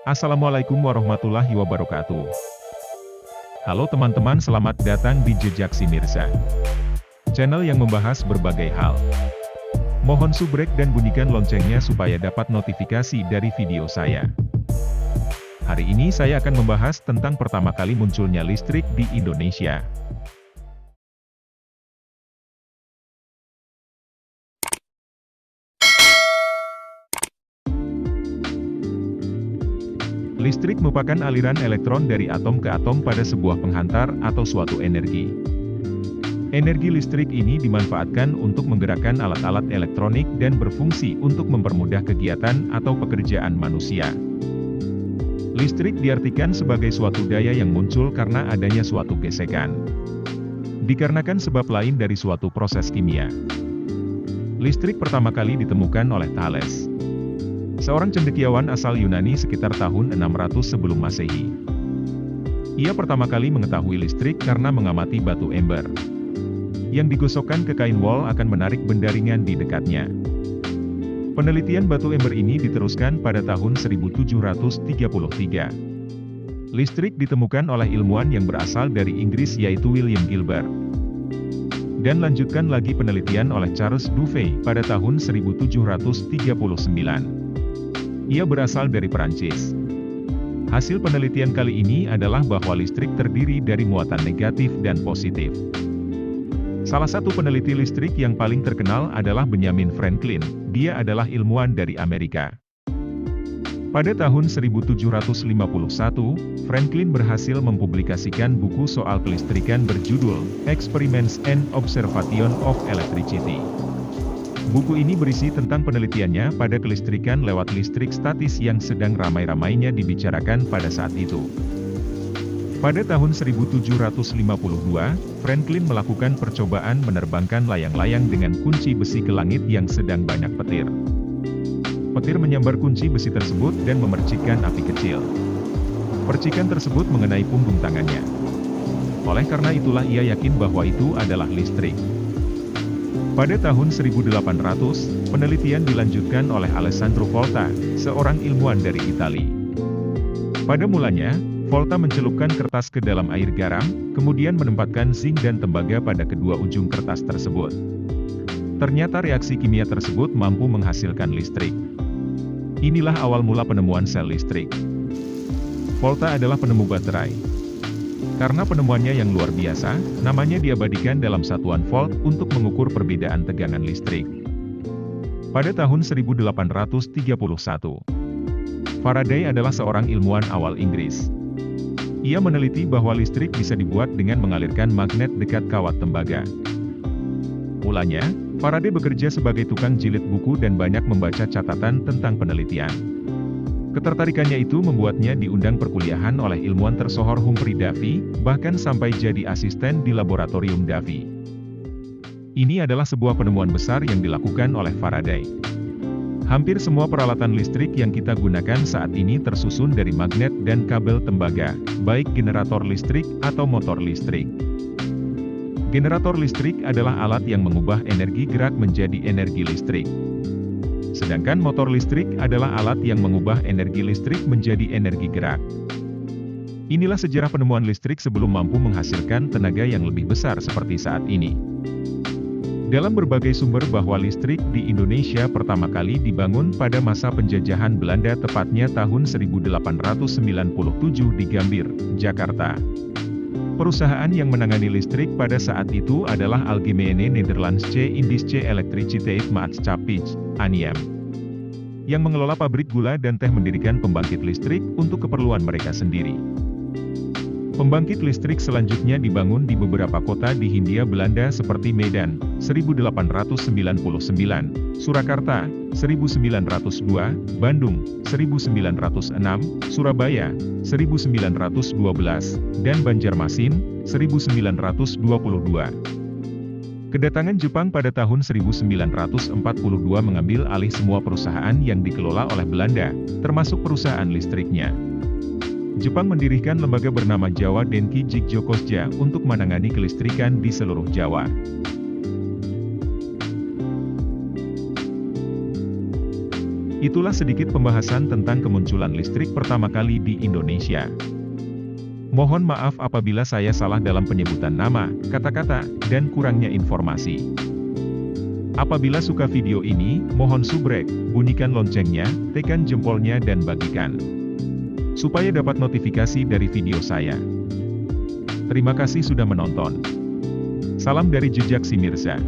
Assalamualaikum warahmatullahi wabarakatuh. Halo teman-teman, selamat datang di Jejak Si Mirza, channel yang membahas berbagai hal. Mohon subrek dan bunyikan loncengnya supaya dapat notifikasi dari video saya. Hari ini saya akan membahas tentang pertama kali munculnya listrik di Indonesia. Listrik merupakan aliran elektron dari atom ke atom pada sebuah penghantar atau suatu energi. Energi listrik ini dimanfaatkan untuk menggerakkan alat-alat elektronik dan berfungsi untuk mempermudah kegiatan atau pekerjaan manusia. Listrik diartikan sebagai suatu daya yang muncul karena adanya suatu gesekan, dikarenakan sebab lain dari suatu proses kimia. Listrik pertama kali ditemukan oleh Thales, seorang cendekiawan asal Yunani sekitar tahun 600 sebelum Masehi. Ia pertama kali mengetahui listrik karena mengamati batu ember yang digosokkan ke kain wol akan menarik benda ringan di dekatnya. Penelitian batu ember ini diteruskan pada tahun 1733. Listrik ditemukan oleh ilmuwan yang berasal dari Inggris yaitu William Gilbert, dan lanjutkan lagi penelitian oleh Charles Duffy pada tahun 1739. Ia berasal dari Perancis. Hasil penelitian kali ini adalah bahwa listrik terdiri dari muatan negatif dan positif. Salah satu peneliti listrik yang paling terkenal adalah Benjamin Franklin. Dia adalah ilmuwan dari Amerika. Pada tahun 1751, Franklin berhasil mempublikasikan buku soal kelistrikan berjudul Experiments and Observation of Electricity. Buku ini berisi tentang penelitiannya pada kelistrikan lewat listrik statis yang sedang ramai-ramainya dibicarakan pada saat itu. Pada tahun 1752, Franklin melakukan percobaan menerbangkan layang-layang dengan kunci besi ke langit yang sedang banyak petir. Petir menyambar kunci besi tersebut dan memercikkan api kecil. Percikan tersebut mengenai punggung tangannya. Oleh karena itulah ia yakin bahwa itu adalah listrik. Pada tahun 1800, penelitian dilanjutkan oleh Alessandro Volta, seorang ilmuwan dari Italia. Pada mulanya, Volta mencelupkan kertas ke dalam air garam, kemudian menempatkan zinc dan tembaga pada kedua ujung kertas tersebut. Ternyata reaksi kimia tersebut mampu menghasilkan listrik. Inilah awal mula penemuan sel listrik. Volta adalah penemu baterai. Karena penemuannya yang luar biasa, namanya diabadikan dalam satuan volt untuk mengukur perbedaan tegangan listrik. Pada tahun 1831, Faraday adalah seorang ilmuwan awal Inggris. Ia meneliti bahwa listrik bisa dibuat dengan mengalirkan magnet dekat kawat tembaga. Mulanya, Faraday bekerja sebagai tukang jilid buku dan banyak membaca catatan tentang penelitian. Ketertarikannya itu membuatnya diundang perkuliahan oleh ilmuwan tersohor Humphrey Davy, bahkan sampai jadi asisten di laboratorium Davy. Ini adalah sebuah penemuan besar yang dilakukan oleh Faraday. Hampir semua peralatan listrik yang kita gunakan saat ini tersusun dari magnet dan kabel tembaga, baik generator listrik atau motor listrik. Generator listrik adalah alat yang mengubah energi gerak menjadi energi listrik. Sedangkan motor listrik adalah alat yang mengubah energi listrik menjadi energi gerak. Inilah sejarah penemuan listrik sebelum mampu menghasilkan tenaga yang lebih besar seperti saat ini. Dalam berbagai sumber bahwa listrik di Indonesia pertama kali dibangun pada masa penjajahan Belanda tepatnya tahun 1897 di Gambir, Jakarta. Perusahaan yang menangani listrik pada saat itu adalah Algemene Nederlandse Indische Elektriciteit Maatschappij, ANIM, yang mengelola pabrik gula dan teh mendirikan pembangkit listrik untuk keperluan mereka sendiri. Pembangkit listrik selanjutnya dibangun di beberapa kota di Hindia Belanda seperti Medan, 1899, Surakarta, 1902, Bandung, 1906, Surabaya, 1912, dan Banjarmasin, 1922. Kedatangan Jepang pada tahun 1942 mengambil alih semua perusahaan yang dikelola oleh Belanda, termasuk perusahaan listriknya. Jepang mendirikan lembaga bernama Jawa Denki Jigjo-kosja untuk menangani kelistrikan di seluruh Jawa. Itulah sedikit pembahasan tentang kemunculan listrik pertama kali di Indonesia. Mohon maaf apabila saya salah dalam penyebutan nama, kata-kata, dan kurangnya informasi. Apabila suka video ini, mohon subrek, bunyikan loncengnya, tekan jempolnya dan bagikan, supaya dapat notifikasi dari video saya. Terima kasih sudah menonton. Salam dari Jejak Si Mirza.